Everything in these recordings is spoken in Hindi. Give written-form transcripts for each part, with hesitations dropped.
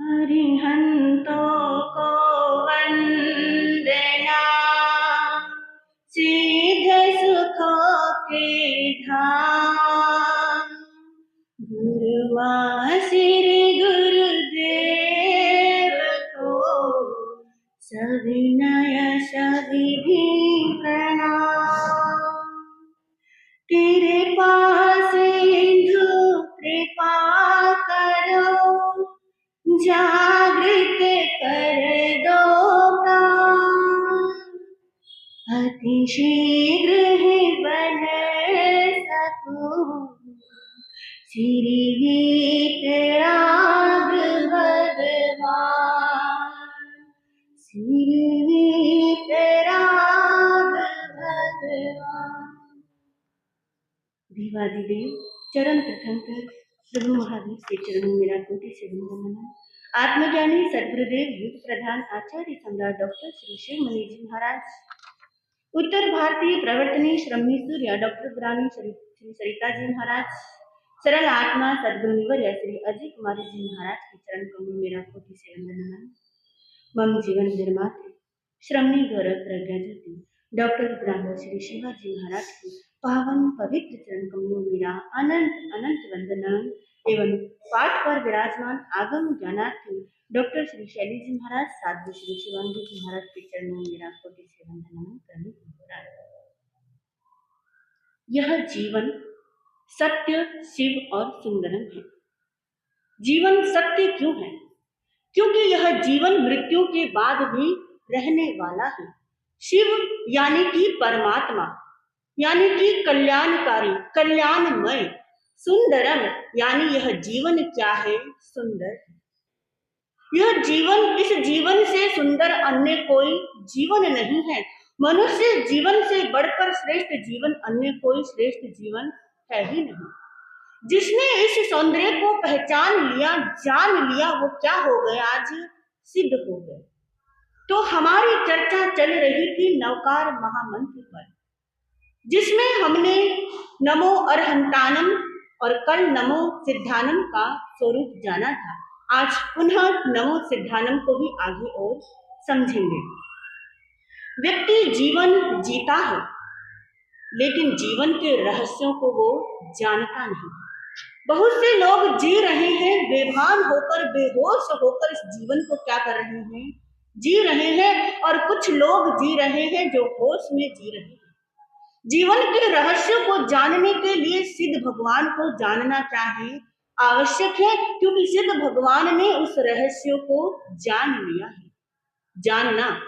अरिहंतों को वंदना, सीधे सुखों के धाम। गुरुआ श्री गुरुदेव को सविनय सविधि प्रणाम। कृपा सिंधु कृपा करो, जागृत कर दो प्राण। अति शीघ्र ही बन सकूं श्री वीतराग भगवान। श्री वीतराग भगवान। देवादिदेव चरण प्रथम कर प्रभु महावीर के चरणों में मेरा कोटि से वंदन। आत्मज्ञानी सद्गुरुदेव युग प्रधान आचार्य सम्राट डॉक्टर श्री शिव मणि जी महाराज, उत्तर भारतीय प्रवर्तनी श्रमणी सूर्य डॉक्टर ग्रामी श्री सरिता जी महाराज, सरल आत्मा सद्गुरुनिवर या श्री अजय कुमारी जी महाराज के चरण कमल में मेरा कोटि से वंदन। मम जीवन निर्माते श्रमणी गौरव प्रज्ञा ज्योति डॉक्टर ग्रामी श्री शिवाजी महाराज की पावन पवित्र चरण कमलों में मेरा अनंत अनंत वंदना एवं पाठ पर विराजमान आगम ज्ञानार्थी डॉक्टर श्री शैली जी महाराज साध्वी श्री शिवांगी जी महाराज के चरणों में मेरा कोटि से वंदना करने को हो रहा है। यह जीवन सत्य, शिव और सुंदरम है। जीवन सत्य क्यों है? क्योंकि यह जीवन मृत्यु के बाद भी रहने वाला है। शिव यानी कि परमात्मा, यानी कि कल्याणकारी, कल्याणमय। सुंदरम यानी यह जीवन क्या है? सुंदर है। यह जीवन, इस जीवन से सुंदर अन्य कोई जीवन नहीं है। मनुष्य जीवन से बढ़कर श्रेष्ठ जीवन अन्य कोई श्रेष्ठ जीवन है ही नहीं। जिसने इस सौंदर्य को पहचान लिया, जान लिया, वो क्या हो गया? आज सिद्ध हो गया। तो हमारी चर्चा चल रही थी नवकार महामंत्र पर, जिसमें हमने नमो अरहंतानम और कल नमो सिद्धानम का स्वरूप जाना था। आज पुनः नमो सिद्धानम को भी आगे और समझेंगे। व्यक्ति जीवन जीता है, लेकिन जीवन के रहस्यों को वो जानता नहीं। बहुत से लोग जी रहे हैं बेभान होकर, बेहोश होकर इस जीवन को क्या कर रहे हैं? जी रहे हैं। और कुछ लोग जी रहे हैं जो होश में जी रहे हैं। जीवन के रहस्य को जानने के लिए सिद्ध भगवान को जानना चाहिए, आवश्यक है, क्योंकि सिद्ध भगवान ने उस रहस्य को जान लिया है। जानना,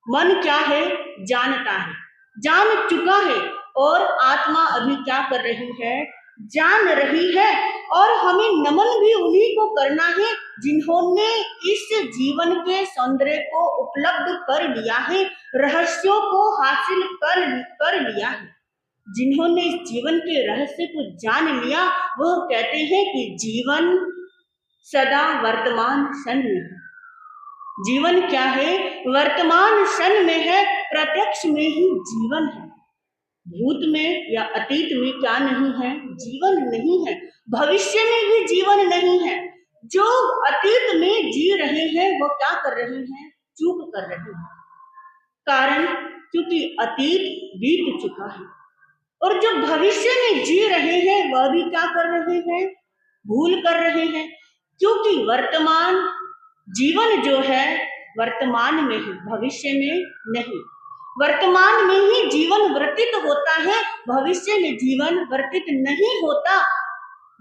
मन क्या है? जानता है, जान चुका है। और आत्मा अभी क्या कर रही है? जान रही है। और हमें नमन भी उन्हीं को करना है जिन्होंने इस जीवन के सौंदर्य को उपलब्ध कर लिया है, रहस्यों को हासिल कर लिया है। जिन्होंने इस जीवन के रहस्य को जान लिया, वह कहते हैं कि जीवन सदा वर्तमान क्षण में है। जीवन क्या है? वर्तमान क्षण में है, प्रत्यक्ष में ही जीवन है। भूत में या अतीत में क्या नहीं है? जीवन नहीं है। भविष्य में भी जीवन नहीं है। जो अतीत में जी रहे हैं वो क्या कर रहे हैं? चूक कर रहे हैं। कारण, क्योंकि अतीत बीत चुका है। और जो भविष्य में जी रहे हैं वह भी क्या कर रहे हैं? भूल कर रहे हैं। क्योंकि वर्तमान जीवन जो है वर्तमान में है, भविष्य में नहीं। वर्तमान में ही जीवन व्यतीत होता है, भविष्य में जीवन व्यतीत नहीं होता।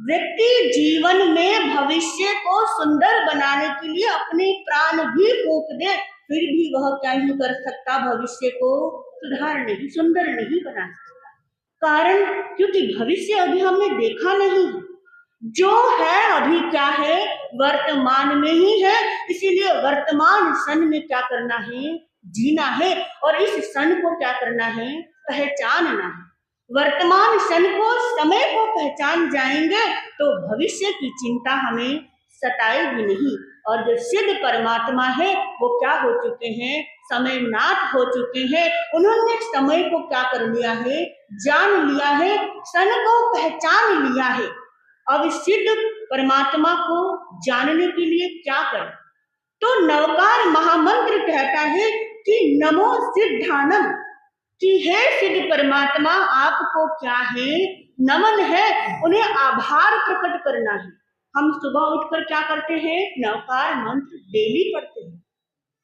व्यक्ति जीवन में भविष्य को सुंदर बनाने के लिए अपने प्राण भी फूंक दे, फिर भी वह क्या नहीं कर सकता? भविष्य को सुधार नहीं, सुंदर नहीं बना सकता। कारण, क्योंकि भविष्य अभी हमने देखा नहीं है। जो है अभी क्या है? वर्तमान में ही है। इसीलिए वर्तमान क्षण में क्या करना है? जीना है। और इस क्षण को क्या करना है? पहचानना है। वर्तमान क्षण को, समय को पहचान जाएंगे तो भविष्य की चिंता हमें सताएगी नहीं। और जो सिद्ध परमात्मा है वो क्या हो चुके हैं? समयनाथ हो चुके हैं। उन्होंने समय को क्या कर लिया है? जान लिया है, क्षण को पहचान लिया है। अब सिद्ध परमात्मा को जानने के लिए क्या करें? तो नवकार महामंत्र कहता है कि नमो सिद्धानम, कि हे सिद्ध परमात्मा आपको क्या है, नमन है, उन्हें आभार प्रकट करना है। हम सुबह उठकर क्या करते हैं? नवकार मंत्र डेली पढ़ते हैं,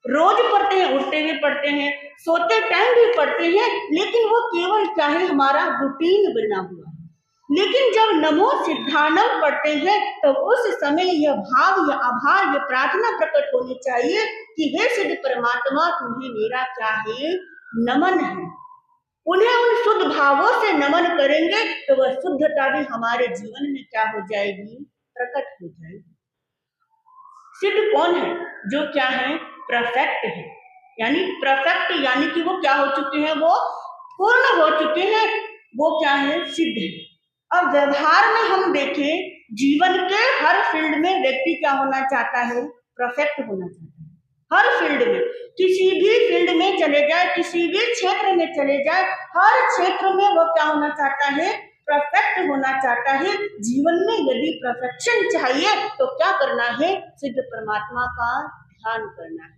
रोज पढ़ते हैं, उठते हुए पढ़ते हैं, सोते टाइम भी पढ़ते हैं, लेकिन वो केवल क्या है, हमारा रूटीन बना हुआ है। लेकिन जब नमो सिद्धानम पढ़ते हैं तो उस समय यह भाव, यह आभार, यह प्रार्थना प्रकट होनी चाहिए कि हे सिद्ध परमात्मा तुम्हें मेरा क्या है, नमन है। उन्हें उन शुद्ध भावों से नमन करेंगे तो वह शुद्धता भी हमारे जीवन में क्या हो जाएगी, प्रकट हो जाएगी। सिद्ध कौन है? जो क्या है, परफेक्ट है, यानी परफेक्ट, यानी कि वो क्या हो चुके हैं, वो पूर्ण हो चुके हैं, वो क्या है, सिद्ध है। अब व्यवहार में हम देखें, जीवन के हर फील्ड में व्यक्ति क्या होना चाहता है, परफेक्ट होना चाहता है। हर फील्ड में, किसी भी फील्ड में चले जाए, किसी भी क्षेत्र में चले जाए, हर क्षेत्र में वो क्या होना चाहता है, परफेक्ट होना चाहता है। जीवन में यदि परफेक्शन चाहिए तो क्या करना है, सिद्ध परमात्मा का ध्यान करना है।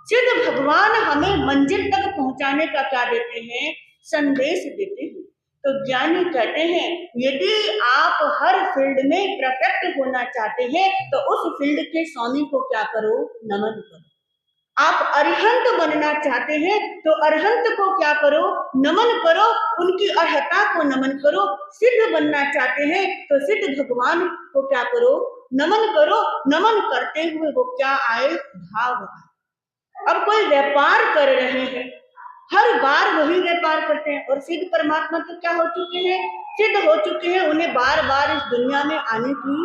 सिद्ध भगवान हमें मंजिल तक पहुंचाने का क्या देते हैं, संदेश देते हैं। तो ज्ञानी कहते हैं यदि आप हर फील्ड में परफेक्ट होना चाहते हैं तो उस फील्ड के स्वामी को क्या करो, नमन करो। आप अरिहंत बनना चाहते हैं तो अरिहंत को क्या करो, नमन करो, उनकी अर्हता को नमन करो। सिद्ध बनना चाहते हैं तो सिद्ध भगवान को क्या करो, नमन करो। नमन करते हुए वो क्या आए, भाव आए। अब कोई व्यापार कर रहे हैं, हर बार वही व्यापार करते हैं, और सिद्ध परमात्मा तो क्या हो चुके हैं, सिद्ध हो चुके हैं, उन्हें बार बार इस दुनिया में आने की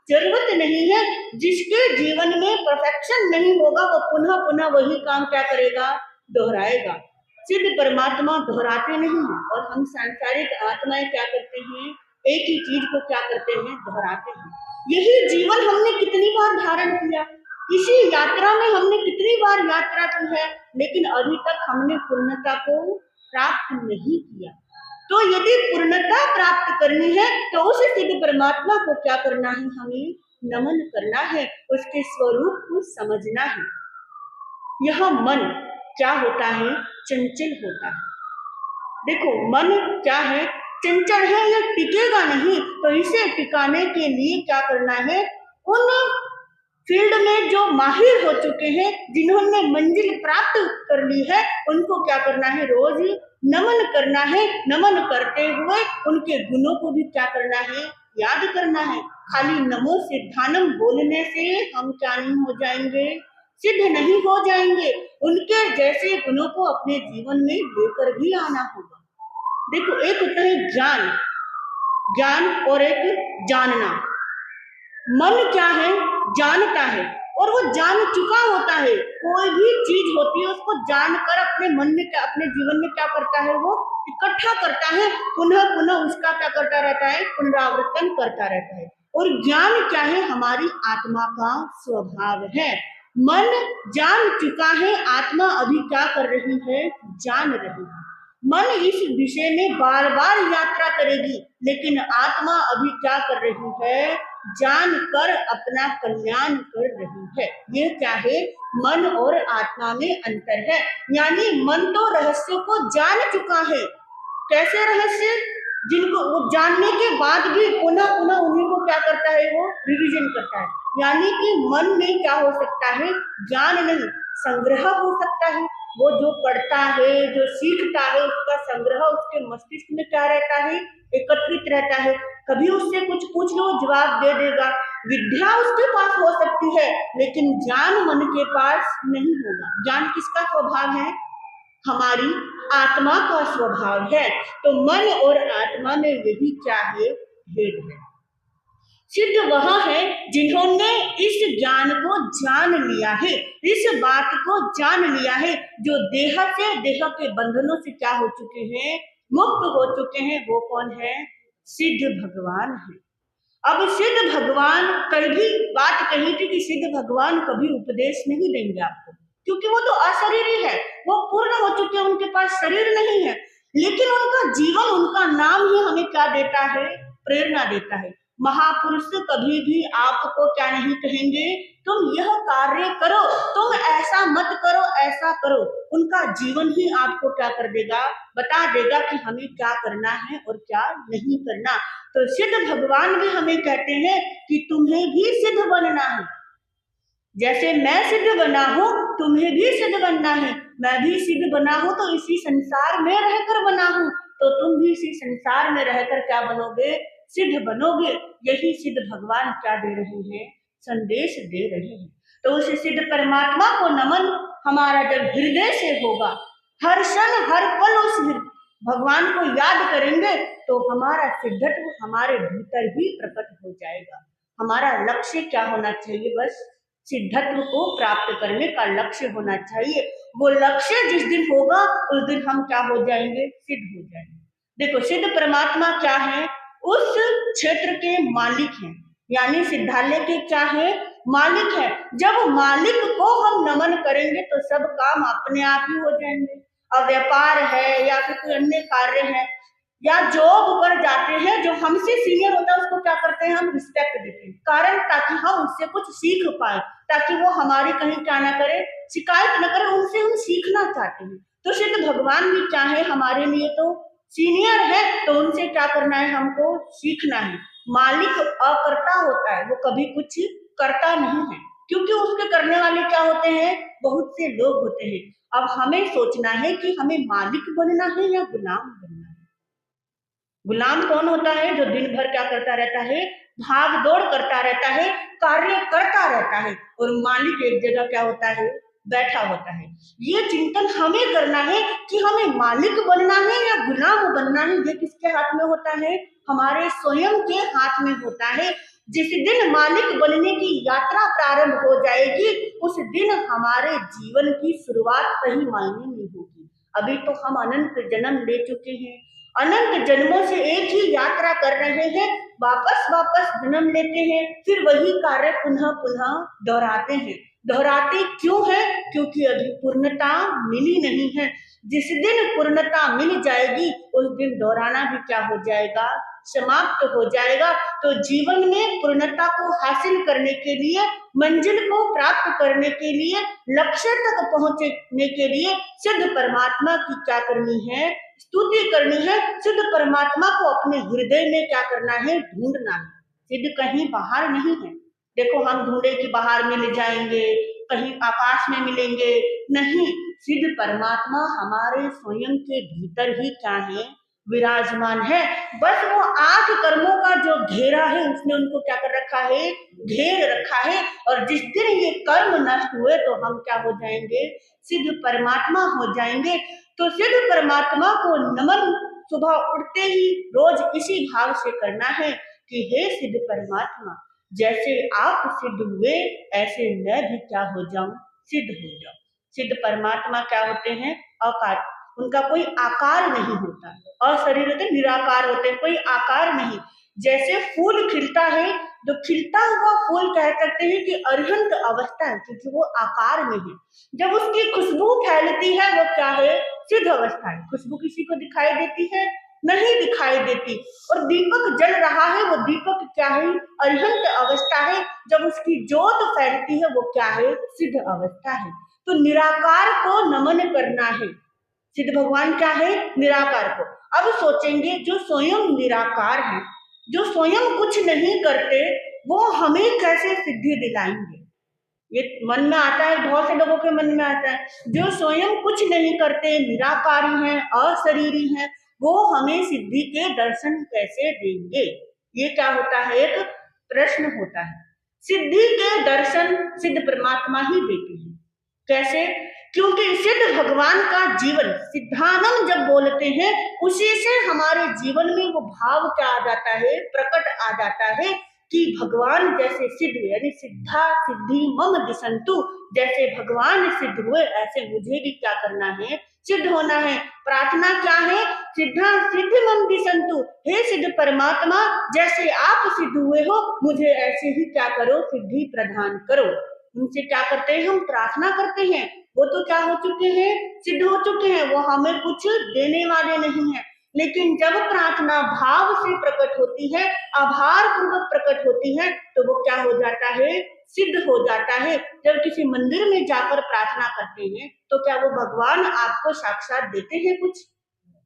जरूरत नहीं है। जिसके जीवन में परफेक्शन नहीं होगा वो पुनः पुनः वही काम क्या करेगा, दोहराएगा। सिद्ध परमात्मा दोहराते नहीं हैं, और हम सांसारिक आत्माएं क्या करते हैं, एक ही चीज को क्या करते हैं, दोहराते हैं। यही जीवन हमने कितनी बार धारण किया, इसी यात्रा में हमने कितनी बार यात्रा की है, लेकिन अभी तक हमने पूर्णता को प्राप्त नहीं किया। तो यदि पूर्णता प्राप्त करनी है तो उस सिद्ध परमात्मा को क्या करना है, हमें नमन करना है, उसके स्वरूप को समझना है। यह मन क्या होता है, चंचल होता है। देखो मन क्या है, चंचल है, यह टिकेगा नहीं। तो इसे टिकाने के लिए क्या करना है, उन फील्ड में जो माहिर हो चुके हैं, जिन्होंने मंजिल प्राप्त कर ली है, उनको क्या करना है, रोज नमन करना है। नमन करते हुए उनके गुणों को भी क्या करना है, याद करना है। खाली नमो सिद्धानम बोलने से हम क्या नहीं हो जाएंगे, सिद्ध नहीं हो जाएंगे। उनके जैसे गुणों को अपने जीवन में लेकर भी आना होगा। देखो, एक होता है ज्ञान, ज्ञान और एक जानना। मन क्या है, जानता है, और वो जान चुका होता है। कोई भी चीज होती है उसको जानकर अपने मन में क्या, अपने जीवन में क्या करता है, वो इकट्ठा करता है, पुनः पुनः उसका क्या करता रहता है, पुनरावर्तन करता रहता है। और ज्ञान क्या है, हमारी आत्मा का स्वभाव है। मन जान चुका है, आत्मा अभी क्या कर रही है, जान रही है। मन इस विषय में बार बार यात्रा करेगी, लेकिन आत्मा अभी क्या कर रही है, जानकर अपना कल्याण कर रही है। ये क्या है, मन और आत्मा में अंतर है। यानी मन तो रहस्यों को जान चुका है। कैसे रहस्य, जिनको वो जानने के बाद भी पुनः पुनः उन्हीं को क्या करता है, वो रिवीजन करता है। यानी कि मन में क्या हो सकता है, ज्ञान नहीं, संग्रह हो सकता है। वो जो पढ़ता है, जो सीखता है, उसका संग्रह उसके मस्तिष्क में क्या रहता है, एकत्रित रहता है। कभी उससे कुछ पूछ लो, जवाब दे देगा। विद्या उसके पास हो सकती है, लेकिन ज्ञान मन के पास नहीं होगा। ज्ञान किसका स्वभाव है, हमारी आत्मा का स्वभाव है। तो मन और आत्मा में यही क्या है, भेद है। सिद्ध वह है जिन्होंने इस ज्ञान को जान लिया है, इस बात को जान लिया है, जो देह से, देह के बंधनों से क्या हो चुके हैं, मुक्त हो चुके हैं। वो कौन है, सिद्ध भगवान है। अब सिद्ध भगवान, कल भी बात कही थी कि सिद्ध भगवान कभी उपदेश नहीं देंगे आपको, क्योंकि वो तो अशरीरी है, वो पूर्ण हो चुके हैं, उनके पास शरीर नहीं है। लेकिन उनका जीवन, उनका नाम ही हमें क्या देता है, प्रेरणा देता है। महापुरुष कभी भी आपको क्या नहीं कहेंगे, तुम यह कार्य करो, तुम ऐसा मत करो, ऐसा करो। उनका जीवन ही आपको क्या कर देगा, बता देगा कि हमें क्या करना है और क्या नहीं करना। तो सिद्ध भगवान भी हमें कहते हैं कि तुम्हें भी सिद्ध बनना है। जैसे मैं सिद्ध बना हूं, तुम्हें भी सिद्ध बनना है। मैं भी सिद्ध बना हूं तो इसी संसार में रहकर बना हूं, तो तुम भी इसी संसार में रहकर क्या बनोगे, सिद्ध बनोगे। यही सिद्ध भगवान क्या दे रहे हैं, संदेश दे रहे हैं। तो उस सिद्ध परमात्मा को नमन हमारा जब हृदय से होगा, हर क्षण हर पल उस भगवान को याद करेंगे, तो हमारा सिद्धत्व हमारे भीतर ही प्रकट हो जाएगा। हमारा लक्ष्य क्या होना चाहिए, बस सिद्धत्व को प्राप्त करने का लक्ष्य होना चाहिए। वो लक्ष्य जिस दिन होगा उस दिन हम क्या हो जाएंगे, सिद्ध हो जाएंगे। देखो सिद्ध परमात्मा क्या है, उस क्षेत्र के मालिक हैं, यानी सिद्धालय के क्या है, मालिक है। जब मालिक को हम नमन करेंगे तो सब काम अपने आप ही हो जाएंगे। अब व्यापार है या फिर कोई अन्य कार्य है या जॉब पर जाते हैं, जो हमसे सीनियर होता है उसको क्या करते हैं, हम रिस्पेक्ट देते हैं, कारण ताकि हम उससे कुछ सीख पाए, ताकि वो हमारी कहीं क्या ना करे, शिकायत न करे, उनसे हम सीखना चाहते हैं। तो सिद्ध भगवान भी चाहे हमारे लिए तो सीनियर है, तो उनसे क्या करना है, हमको सीखना है। मालिक अकर्ता होता है, वो कभी कुछ करता नहीं है, क्योंकि उसके करने वाले क्या होते हैं, बहुत से लोग होते हैं। अब हमें सोचना है कि हमें मालिक बनना है या गुलाम बनना है। गुलाम कौन होता है, जो दिन भर क्या करता रहता है, भाग दौड़ करता रहता है, कार्य करता रहता है, और मालिक एक जगह क्या होता है, बैठा होता है। ये चिंतन हमें करना है कि हमें मालिक बनना है या गुलाम बनना है। ये किसके हाथ में होता है, हमारे स्वयं के हाथ में होता है। जिस दिन मालिक बनने की यात्रा प्रारंभ हो जाएगी, उस दिन हमारे जीवन की शुरुआत सही मायने में होगी। अभी तो हम अनंत जन्म ले चुके हैं, अनंत जन्मों से एक ही यात्रा कर रहे हैं, वापस वापस जन्म लेते हैं, फिर वही कार्य पुनः पुनः दोहराते हैं। दोहराते क्यों है, क्योंकि अभी पूर्णता मिली नहीं है। जिस दिन पूर्णता मिल जाएगी उस दिन दोहराना भी क्या हो जाएगा, समाप्त हो जाएगा। तो जीवन में पूर्णता को हासिल करने के लिए, मंजिल को प्राप्त करने के लिए, लक्ष्य तक पहुंचने के लिए सिद्ध परमात्मा की क्या करनी है, स्तुति करनी है। सिद्ध परमात्मा को अपने हृदय में क्या करना है, ढूंढना है। सिद्ध कहीं बाहर नहीं है। देखो हम ढूंढे कि बाहर मिल जाएंगे, कहीं आकाश में मिलेंगे, नहीं। सिद्ध परमात्मा हमारे स्वयं के भीतर ही क्या है, विराजमान है। बस वो 8 कर्मों का जो घेरा है, उसने उनको क्या कर रखा है, घेर रखा है। और जिस दिन ये कर्म नष्ट हुए तो हम क्या हो जाएंगे, सिद्ध परमात्मा हो जाएंगे। तो सिद्ध परमात्मा को नमन सुबह उठते ही रोज इसी भाव से करना है कि हे सिद्ध परमात्मा, जैसे आप सिद्ध हुए ऐसे मैं भी क्या हो जाऊं, सिद्ध हो जाऊं। सिद्ध परमात्मा क्या होते हैं, अकार, उनका कोई आकार नहीं होता, अशरीर होते, निराकार होते हैं, कोई आकार नहीं। जैसे फूल खिलता है, जो खिलता हुआ फूल कह सकते हैं कि अरिहंत अवस्था है, क्योंकि वो आकार में है। जब उसकी खुशबू फैलती है वो क्या है, सिद्ध अवस्था है। खुशबू किसी को दिखाई देती है, नहीं दिखाई देती। और दीपक जल रहा है, वो दीपक क्या है, अरिहंत अवस्था है। जब उसकी ज्योत फैलती है वो क्या है, सिद्ध अवस्था है। तो निराकार को नमन करना है। सिद्ध भगवान क्या है, निराकार को। अब सोचेंगे जो स्वयं निराकार है, जो स्वयं कुछ नहीं करते, वो हमें कैसे सिद्धि दिलाएंगे। ये मन में आता है, बहुत से लोगों के मन में आता है, जो स्वयं कुछ नहीं करते, निराकारी हैं, अशरीरी हैं, वो हमें सिद्धि के दर्शन कैसे देंगे। ये क्या होता है, एक प्रश्न होता है। सिद्धि के दर्शन सिद्ध परमात्मा ही देते हैं। कैसे, क्योंकि सिद्ध भगवान का जीवन, सिद्धानंद जब बोलते हैं उसी से हमारे जीवन में वो भाव क्या आ जाता है, प्रकट आ जाता है कि भगवान जैसे सिद्ध हुए, यानी सिद्धा सिद्धि मम दिशंतु, जैसे भगवान सिद्ध हुए ऐसे मुझे भी क्या करना है, सिद्ध होना है। प्रार्थना क्या है, सिद्धा सिद्धि मम दिशंतु, हे सिद्ध परमात्मा जैसे आप सिद्ध हुए हो मुझे ऐसे ही क्या करो, सिद्धि प्रदान करो। उनसे क्या करते हैं, हम प्रार्थना करते हैं। वो तो क्या हो चुके हैं, सिद्ध हो चुके हैं, वो हमें कुछ देने वाले नहीं है। लेकिन जब प्रार्थना भाव से प्रकट होती है, आभार पूर्वक प्रकट होती है, तो वो क्या हो जाता है, सिद्ध हो जाता है। जब किसी मंदिर में जाकर प्रार्थना करते हैं तो क्या वो भगवान आपको साक्षात देते हैं? कुछ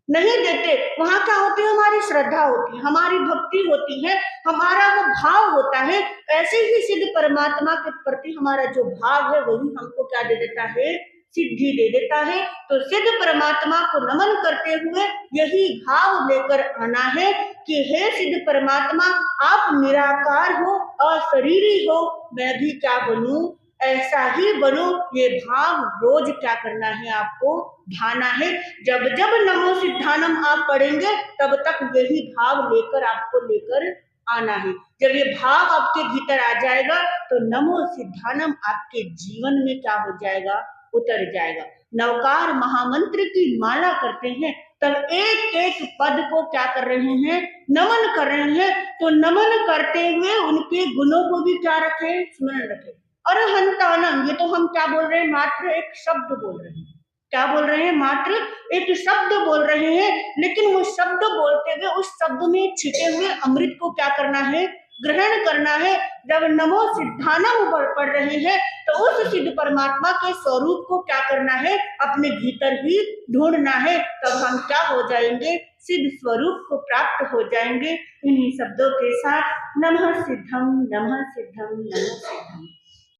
नहीं देते। वहां क्या होती है, हमारी श्रद्धा होती है, हमारी भक्ति होती है, हमारा वो भाव होता है। ऐसे ही सिद्ध परमात्मा के प्रति हमारा जो भाव है वही हमको क्या दे देता है, सिद्धि दे देता है। तो सिद्ध परमात्मा को नमन करते हुए यही भाव लेकर आना है कि हे सिद्ध परमात्मा, आप निराकार हो, अशरीरी हो, मैं भी क्या बनूं, ऐसा ही बनो। ये भाव रोज क्या करना है, आपको ढाना है। जब जब नमो सिद्धानम आप पढ़ेंगे तब तक यही भाव लेकर आपको लेकर आना है। जब ये भाव आपके भीतर आ जाएगा तो नमो सिद्धानम आपके जीवन में क्या हो जाएगा, उतर जाएगा। नवकार महामंत्र की माला करते हैं तब एक एक पद को क्या कर रहे हैं, नमन कर रहे हैं। तो नमन करते हुए उनके गुणों को भी क्या रखे, स्मरण रखे। अरहंतानम, ये तो हम क्या बोल रहे हैं, मात्र एक शब्द बोल रहे हैं। क्या बोल रहे हैं, मात्र एक शब्द बोल रहे हैं, लेकिन वो शब्द बोलते हुए उस शब्द में छिपे हुए अमृत को क्या करना है, ग्रहण करना है। जब नमो सिद्धानम पढ़ रहे हैं तो उस सिद्ध परमात्मा के स्वरूप को क्या करना है, अपने भीतर ही ढूंढना है। तब हम क्या हो जाएंगे, सिद्ध स्वरूप को प्राप्त हो जाएंगे। इन्हीं शब्दों के साथ नमः सिद्धम, नमः सिद्धम, नमः सिद्धम।